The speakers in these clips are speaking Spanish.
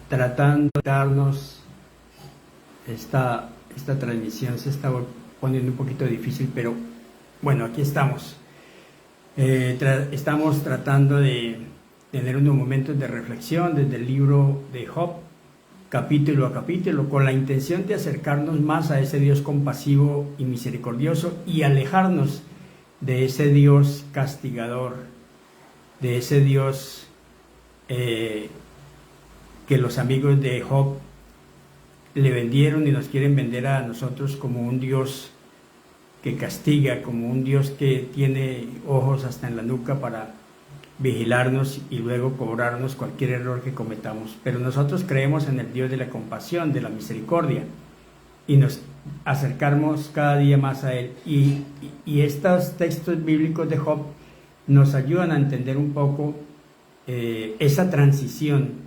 tratando de darnos esta transmisión se está poniendo un poquito difícil, pero bueno, aquí estamos. Estamos tratando de tener unos momentos de reflexión desde el libro de Job, capítulo a capítulo, con la intención de acercarnos más a ese Dios compasivo y misericordioso y alejarnos de ese Dios castigador, de ese Dios que los amigos de Job le vendieron y nos quieren vender a nosotros como un Dios que castiga, como un Dios que tiene ojos hasta en la nuca para vigilarnos y luego cobrarnos cualquier error que cometamos. Pero nosotros creemos en el Dios de la compasión, de la misericordia, y nos acercamos cada día más a Él. Y estos textos bíblicos de Job nos ayudan a entender un poco esa transición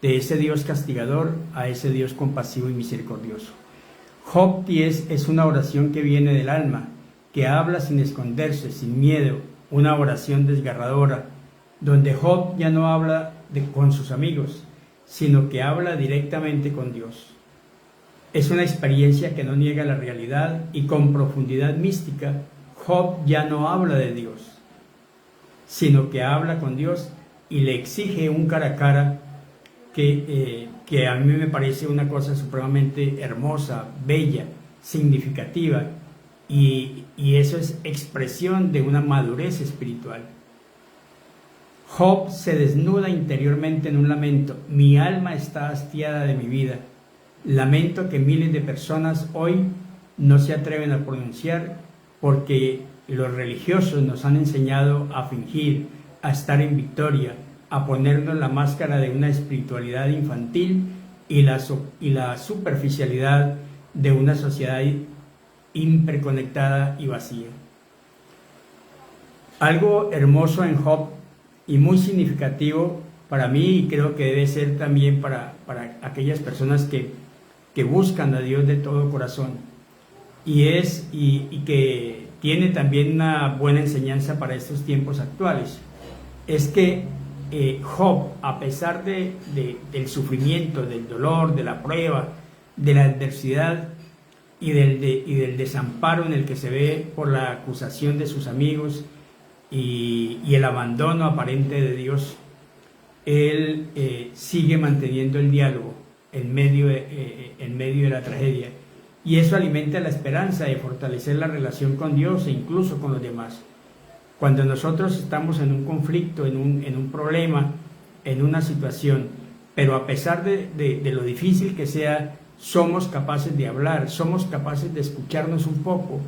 de ese Dios castigador a ese Dios compasivo y misericordioso. Job 10 es una oración que viene del alma, que habla sin esconderse, sin miedo, una oración desgarradora, donde Job ya no habla con sus amigos, sino que habla directamente con Dios. Es una experiencia que no niega la realidad y con profundidad mística, Job ya no habla de Dios, sino que habla con Dios y le exige un cara a cara que a mí me parece una cosa supremamente hermosa, bella, significativa, y eso es expresión de una madurez espiritual. Job se desnuda interiormente en un lamento: mi alma está hastiada de mi vida, lamento que miles de personas hoy no se atreven a pronunciar porque los religiosos nos han enseñado a fingir, a estar en victoria, a ponernos la máscara de una espiritualidad infantil y la superficialidad de una sociedad hiperconectada y vacía. Algo hermoso en Job y muy significativo para mí, y creo que debe ser también para aquellas personas que buscan a Dios de todo corazón, y que tiene también una buena enseñanza para estos tiempos actuales, es que Job, a pesar del sufrimiento, del dolor, de la prueba, de la adversidad y del desamparo en el que se ve por la acusación de sus amigos y el abandono aparente de Dios, él sigue manteniendo el diálogo en medio de la tragedia, y eso alimenta la esperanza de fortalecer la relación con Dios e incluso con los demás. Cuando nosotros estamos en un conflicto, en un problema, en una situación, pero a pesar de lo difícil que sea, somos capaces de hablar, somos capaces de escucharnos un poco,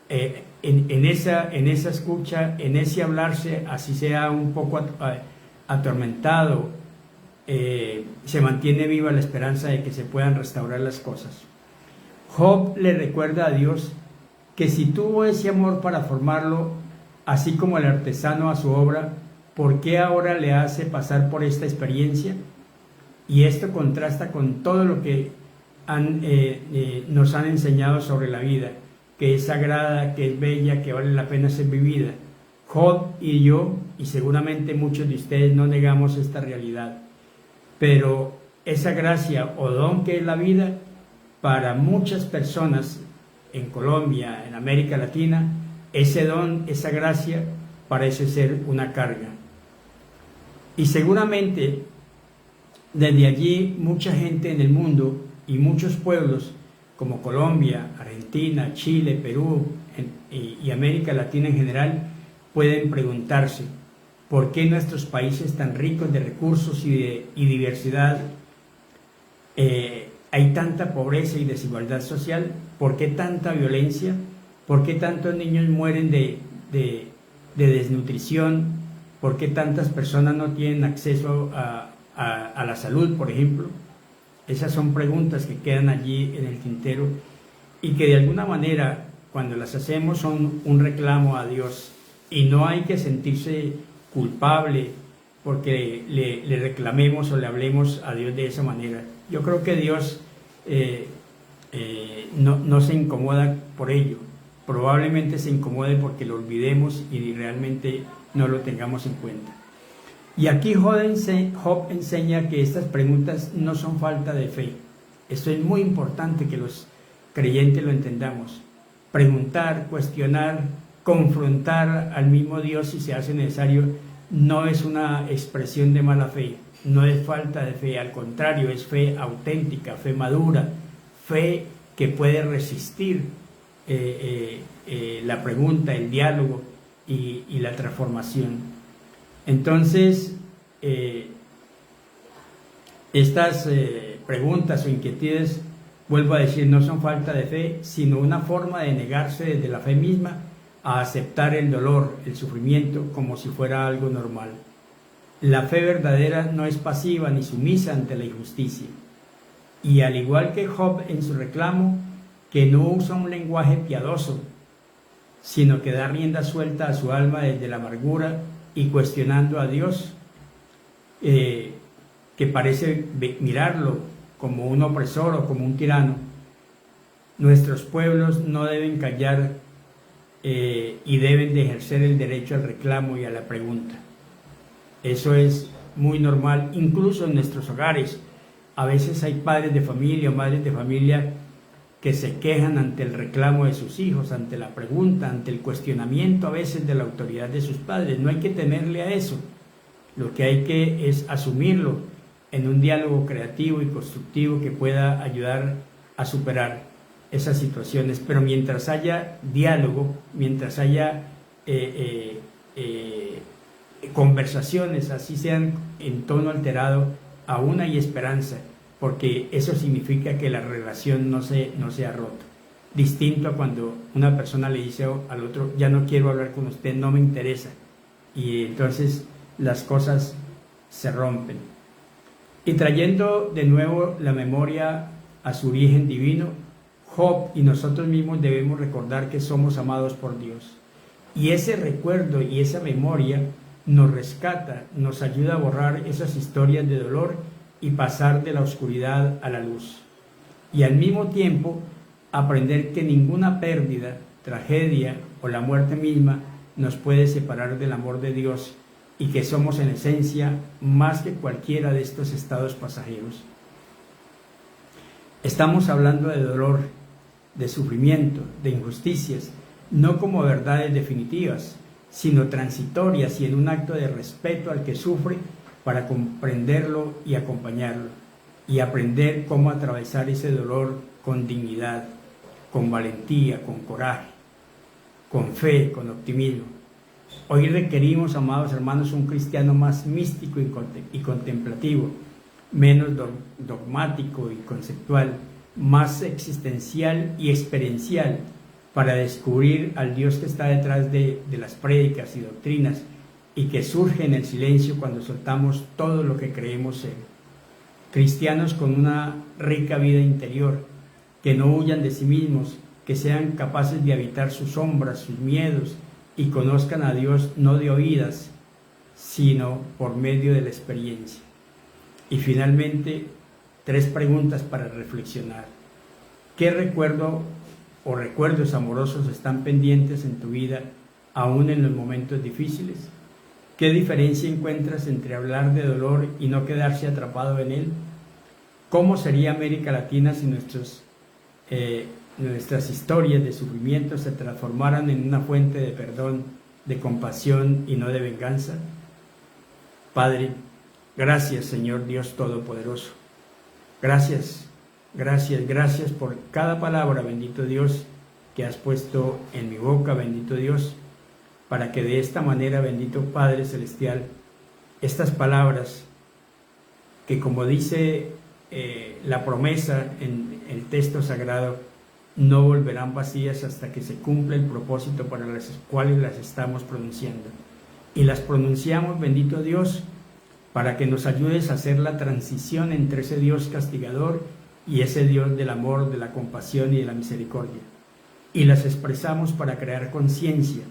en esa escucha, en ese hablarse, así sea un poco atormentado, se mantiene viva la esperanza de que se puedan restaurar las cosas. Job le recuerda a Dios que si tuvo ese amor para formarlo, así como el artesano a su obra, ¿por qué ahora le hace pasar por esta experiencia? Y esto contrasta con todo lo que nos han enseñado sobre la vida, que es sagrada, que es bella, que vale la pena ser vivida. Job y yo, y seguramente muchos de ustedes, no negamos esta realidad, pero esa gracia o don que es la vida, para muchas personas en Colombia, en América Latina, ese don, esa gracia, parece ser una carga. Y seguramente desde allí mucha gente en el mundo y muchos pueblos como Colombia, Argentina, Chile, Perú y América Latina en general pueden preguntarse: ¿por qué nuestros países tan ricos de recursos y diversidad hay tanta pobreza y desigualdad social? ¿Por qué tanta violencia? ¿Por qué tantos niños mueren de desnutrición? ¿Por qué tantas personas no tienen acceso a la salud, por ejemplo? Esas son preguntas que quedan allí en el tintero y que de alguna manera, cuando las hacemos, son un reclamo a Dios, y no hay que sentirse culpable porque le reclamemos o le hablemos a Dios de esa manera. Yo creo que Dios no se incomoda por ello. Probablemente se incomode porque lo olvidemos y realmente no lo tengamos en cuenta. Y aquí Job enseña que estas preguntas no son falta de fe. Esto es muy importante que los creyentes lo entendamos. Preguntar, cuestionar, confrontar al mismo Dios si se hace necesario no es una expresión de mala fe, no es falta de fe, al contrario, es fe auténtica, fe madura, fe que puede resistir la pregunta, el diálogo y la transformación. Entonces, estas preguntas o inquietudes, vuelvo a decir, no son falta de fe, sino una forma de negarse desde la fe misma a aceptar el dolor, el sufrimiento, como si fuera algo normal. La fe verdadera no es pasiva ni sumisa ante la injusticia. Y al igual que Job en su reclamo, que no usa un lenguaje piadoso, sino que da rienda suelta a su alma desde la amargura y cuestionando a Dios, que parece mirarlo como un opresor o como un tirano. Nuestros pueblos no deben callar y deben de ejercer el derecho al reclamo y a la pregunta. Eso es muy normal, incluso en nuestros hogares. A veces hay padres de familia o madres de familia que se quejan ante el reclamo de sus hijos, ante la pregunta, ante el cuestionamiento a veces de la autoridad de sus padres. No hay que temerle a eso. Lo que hay que es asumirlo en un diálogo creativo y constructivo que pueda ayudar a superar esas situaciones. Pero mientras haya diálogo, mientras haya conversaciones, así sean en tono alterado, aún hay esperanza, porque eso significa que la relación no se ha roto. Distinto a cuando una persona le dice al otro, ya no quiero hablar con usted, no me interesa. Y entonces las cosas se rompen. Y trayendo de nuevo la memoria a su origen divino, Job y nosotros mismos debemos recordar que somos amados por Dios. Y ese recuerdo y esa memoria nos rescata, nos ayuda a borrar esas historias de dolor y pasar de la oscuridad a la luz. Y al mismo tiempo aprender que ninguna pérdida, tragedia o la muerte misma nos puede separar del amor de Dios y que somos en esencia más que cualquiera de estos estados pasajeros. Estamos hablando de dolor, de sufrimiento, de injusticias, no como verdades definitivas, sino transitorias y en un acto de respeto al que sufre para comprenderlo y acompañarlo, y aprender cómo atravesar ese dolor con dignidad, con valentía, con coraje, con fe, con optimismo. Hoy requerimos, amados hermanos, un cristiano más místico y contemplativo, menos dogmático y conceptual, más existencial y experiencial, para descubrir al Dios que está detrás de las prédicas y doctrinas y que surge en el silencio cuando soltamos todo lo que creemos ser. Cristianos con una rica vida interior, que no huyan de sí mismos, que sean capaces de habitar sus sombras, sus miedos, y conozcan a Dios no de oídas, sino por medio de la experiencia. Y finalmente, 3 preguntas para reflexionar. ¿Qué recuerdo o recuerdos amorosos están pendientes en tu vida, aún en los momentos difíciles? ¿Qué diferencia encuentras entre hablar de dolor y no quedarse atrapado en él? ¿Cómo sería América Latina si nuestras historias de sufrimiento se transformaran en una fuente de perdón, de compasión y no de venganza? Padre, gracias, Señor Dios Todopoderoso. Gracias, gracias, gracias por cada palabra, bendito Dios, que has puesto en mi boca, bendito Dios, para que de esta manera, bendito Padre Celestial, estas palabras que, como dice la promesa en el texto sagrado, no volverán vacías hasta que se cumpla el propósito para las cuales las estamos pronunciando. Y las pronunciamos, bendito Dios, para que nos ayudes a hacer la transición entre ese Dios castigador y ese Dios del amor, de la compasión y de la misericordia. Y las expresamos para crear conciencia,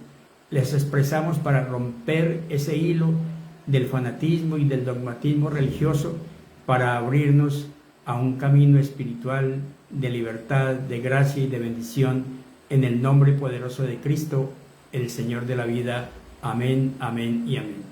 las expresamos para romper ese hilo del fanatismo y del dogmatismo religioso, para abrirnos a un camino espiritual de libertad, de gracia y de bendición, en el nombre poderoso de Cristo, el Señor de la vida. Amén, amén y amén.